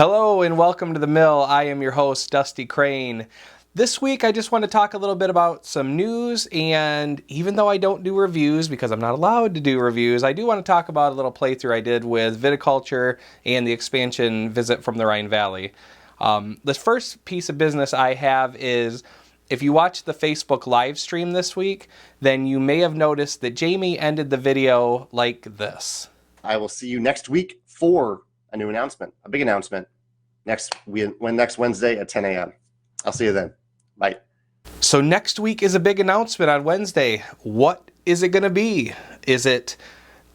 Hello and welcome to the mill. I am your host, Dusty Crane. This week I just want to talk a little bit about some news, and even though I don't do reviews because I'm not allowed to do reviews, I do want to talk about a little playthrough I did with Viticulture and the expansion visit from the Rhine Valley. The first piece of business I have is, if you watched the Facebook live stream this week, then you may have noticed that Jamey ended the video like this. I will see you next week for a new announcement, a big announcement, next Wednesday at 10 a.m. I'll see you then. Bye. So next week is a big announcement on Wednesday. What is it going to be? Do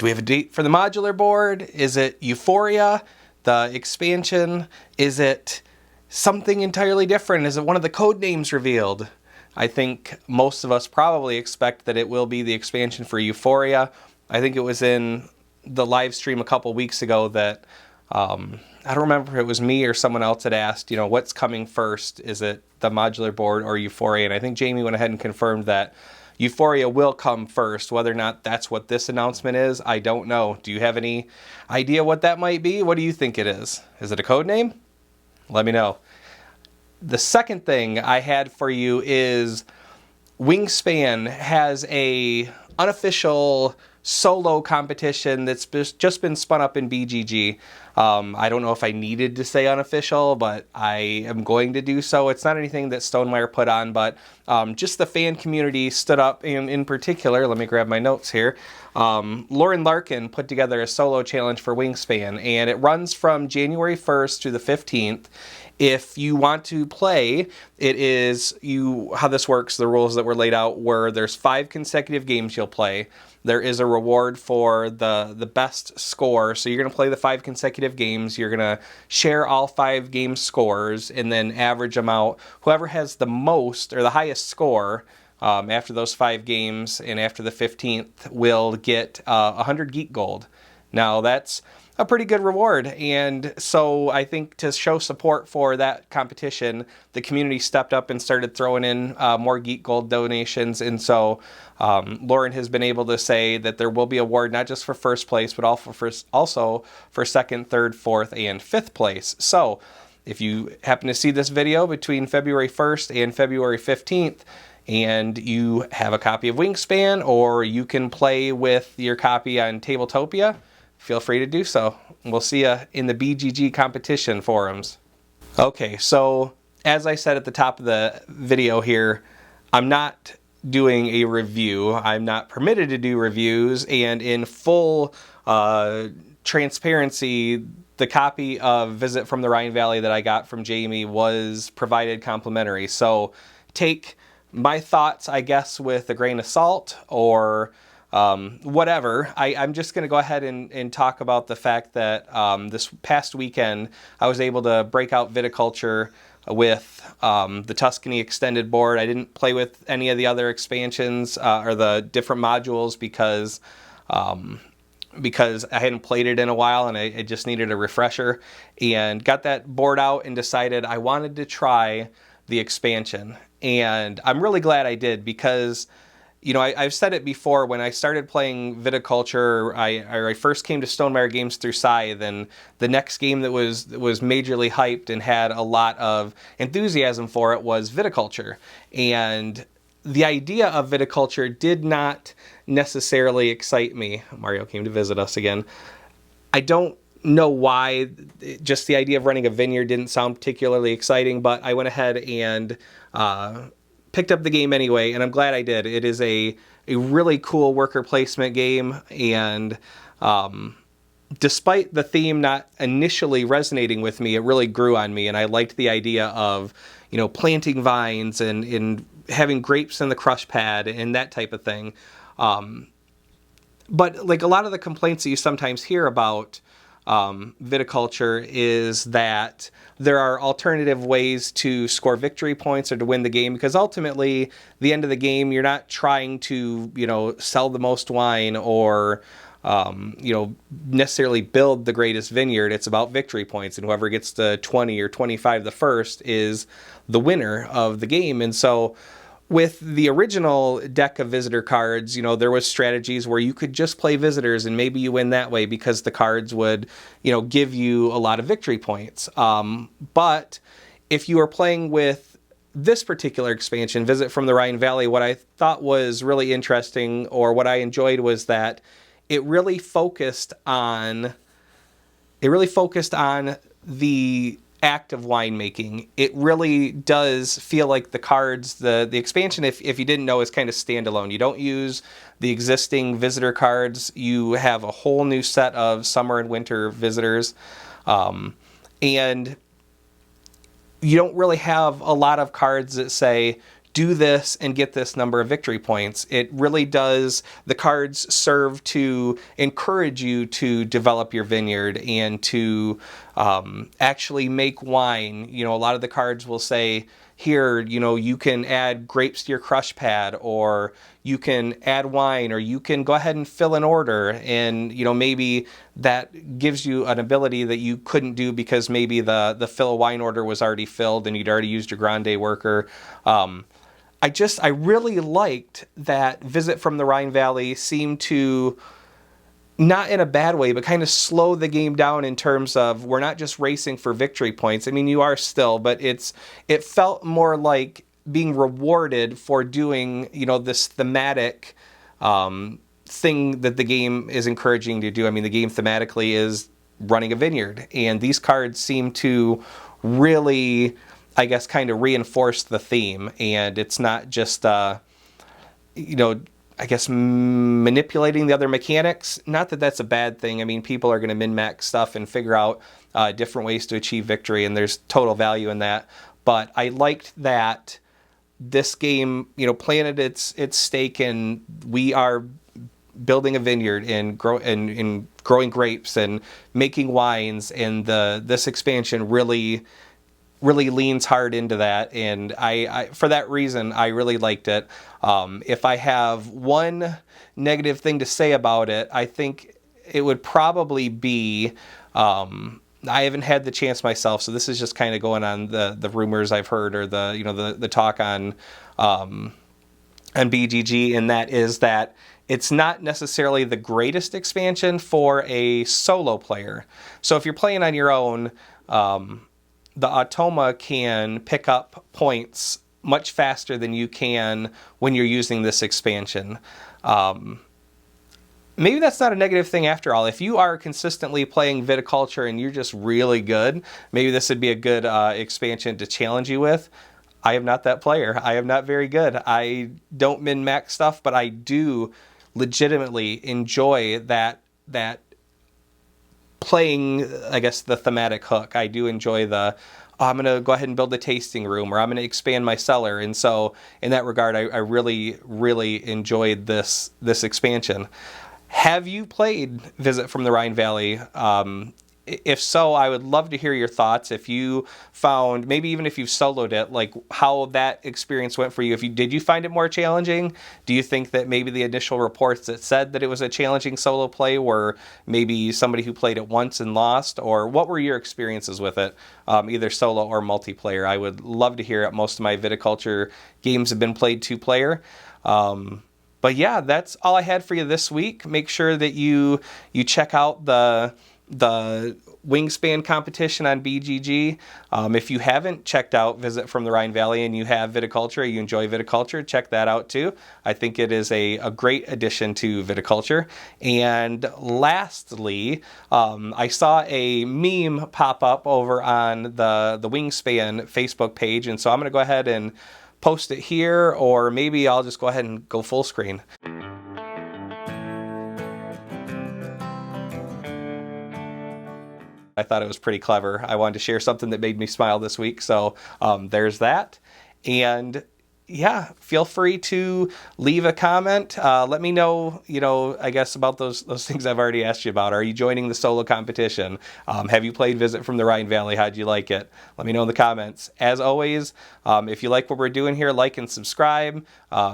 we have a date for the modular board? Is it Euphoria, the expansion? Is it something entirely different? Is it one of the code names revealed? I think most of us probably expect that it will be the expansion for Euphoria. I think it was in the live stream a couple weeks ago that I don't remember if it was me or someone else had asked, what's coming first? Is it the modular board or Euphoria? And I think Jamey went ahead and confirmed that Euphoria will come first. Whether or not that's what this announcement is, I don't know. Do you have any idea what that might be? What do you think it is? Is it a code name? Let me know. The second thing I had for you is Wingspan has a unofficial solo competition that's just been spun up in BGG. I don't know if I needed to say unofficial, but I am going to do so. It's not anything that Stonemaier put on, but just the fan community stood up. In particular, let me grab my notes here. Lauren Larkin put together a solo challenge for Wingspan, and it runs from January 1st to the 15th. If you want to play, how this works, the rules that were laid out were there's 5 consecutive games you'll play. There is a reward for the best score. So you're going to play the 5 consecutive games. You're going to share all 5 game scores and then average them out. Whoever has the most or the highest score after those 5 games and after the 15th will get 100 geek gold. Now that's a pretty good reward, and so I think to show support for that competition, the community stepped up and started throwing in more Geek Gold donations, and so Lauren has been able to say that there will be a award not just for first place, but also for second, third, fourth, and fifth place. So if you happen to see this video between February 1st and February 15th, and you have a copy of Wingspan, or you can play with your copy on Tabletopia, feel free to do so. We'll see you in the BGG competition forums. Okay, so as I said at the top of the video here, I'm not doing a review. I'm not permitted to do reviews, and in full transparency, the copy of Visit from the Rhine Valley that I got from Jamey was provided complimentary. So take my thoughts, I guess, with a grain of salt, or whatever. I'm just going to go ahead and talk about the fact that this past weekend I was able to break out Viticulture with the Tuscany extended board. I didn't play with any of the other expansions or the different modules because I hadn't played it in a while and I just needed a refresher, and got that board out and decided I wanted to try the expansion. And I'm really glad I did, because I've said it before, when I started playing Viticulture, I first came to Stonemaier Games through Scythe, and the next game that was majorly hyped and had a lot of enthusiasm for it was Viticulture. And the idea of Viticulture did not necessarily excite me. Mario came to visit us again. I don't know why, just the idea of running a vineyard didn't sound particularly exciting, but I went ahead and picked up the game anyway, and I'm glad I did. It is a really cool worker placement game, and despite the theme not initially resonating with me, it really grew on me, and I liked the idea of planting vines and having grapes in the crush pad and that type of thing. But like a lot of the complaints that you sometimes hear about Viticulture is that there are alternative ways to score victory points or to win the game, because ultimately the end of the game, you're not trying to sell the most wine or necessarily build the greatest vineyard. It's about victory points, and whoever gets to 20 or 25 the first is the winner of the game. And so with the original deck of visitor cards, there was strategies where you could just play visitors and maybe you win that way because the cards would, give you a lot of victory points. But if you are playing with this particular expansion, Visit from the Rhine Valley, what I thought was really interesting, or what I enjoyed, was that it really focused on the act of winemaking. It really does feel like the cards, the expansion, if you didn't know, is kind of standalone. You don't use the existing visitor cards. You have a whole new set of summer and winter visitors. And you don't really have a lot of cards that say, do this and get this number of victory points. It really does, the cards serve to encourage you to develop your vineyard and to actually make wine. A lot of the cards will say, here, you can add grapes to your crush pad, or you can add wine, or you can go ahead and fill an order. And, maybe that gives you an ability that you couldn't do because maybe the fill a wine order was already filled and you'd already used your grande worker. I really liked that Visit from the Rhine Valley seemed to, not in a bad way, but kind of slow the game down in terms of, we're not just racing for victory points. I mean, you are still, but it felt more like being rewarded for doing, this thematic thing that the game is encouraging you to do. I mean, the game thematically is running a vineyard, and these cards seem to really, I guess, kind of reinforce the theme, and it's not just, I guess, manipulating the other mechanics. Not that that's a bad thing. I mean, people are going to min-max stuff and figure out different ways to achieve victory, and there's total value in that. But I liked that this game, planted its stake in, we are building a vineyard and growing grapes and making wines, and this expansion really leans hard into that, and I for that reason I really liked it. If I have one negative thing to say about it, I think it would probably be, I haven't had the chance myself, so this is just kind of going on the rumors I've heard, or the talk on BGG, and that is that it's not necessarily the greatest expansion for a solo player. So if you're playing on your own, the Automa can pick up points much faster than you can when you're using this expansion. Maybe that's not a negative thing after all. If you are consistently playing Viticulture and you're just really good, maybe this would be a good expansion to challenge you with. I am not that player. I am not very good. I don't min-max stuff, but I do legitimately enjoy that playing, I guess, the thematic hook. I do enjoy I'm going to go ahead and build a tasting room, or I'm going to expand my cellar. And so in that regard, I really, really enjoyed this expansion. Have you played Visit from the Rhine Valley? If so, I would love to hear your thoughts. If you found, maybe even if you've soloed it, like how that experience went for you. Did you find it more challenging? Do you think that maybe the initial reports that said that it was a challenging solo play were maybe somebody who played it once and lost? Or what were your experiences with it, either solo or multiplayer? I would love to hear it. Most of my Viticulture games have been played 2-player. But yeah, that's all I had for you this week. Make sure that you check out the Wingspan competition on BGG. If you haven't checked out Visit from the Rhine Valley and you have Viticulture, you enjoy Viticulture, check that out too. I think it is a great addition to Viticulture. And lastly, I saw a meme pop up over on the Wingspan Facebook page, and so I'm going to go ahead and post it here, or maybe I'll just go ahead and go full screen. I thought it was pretty clever. I wanted to share something that made me smile this week. So there's that. And yeah, feel free to leave a comment. Let me know, I guess about those things I've already asked you about. Are you joining the solo competition? Have you played Visit from the Rhine Valley? How'd you like it? Let me know in the comments. As always, if you like what we're doing here, like and subscribe.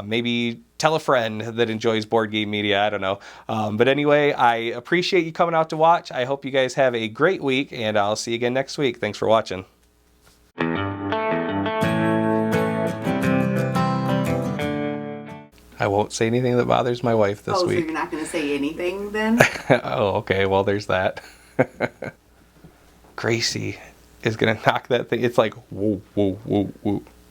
Maybe tell a friend that enjoys board game media. I don't know. But anyway, I appreciate you coming out to watch. I hope you guys have a great week, and I'll see you again next week. Thanks for watching. I won't say anything that bothers my wife this So week. you're not going to say anything then? Oh, okay. Well, there's that. Gracie is going to knock that thing. It's like, whoa, whoa, whoa, whoa.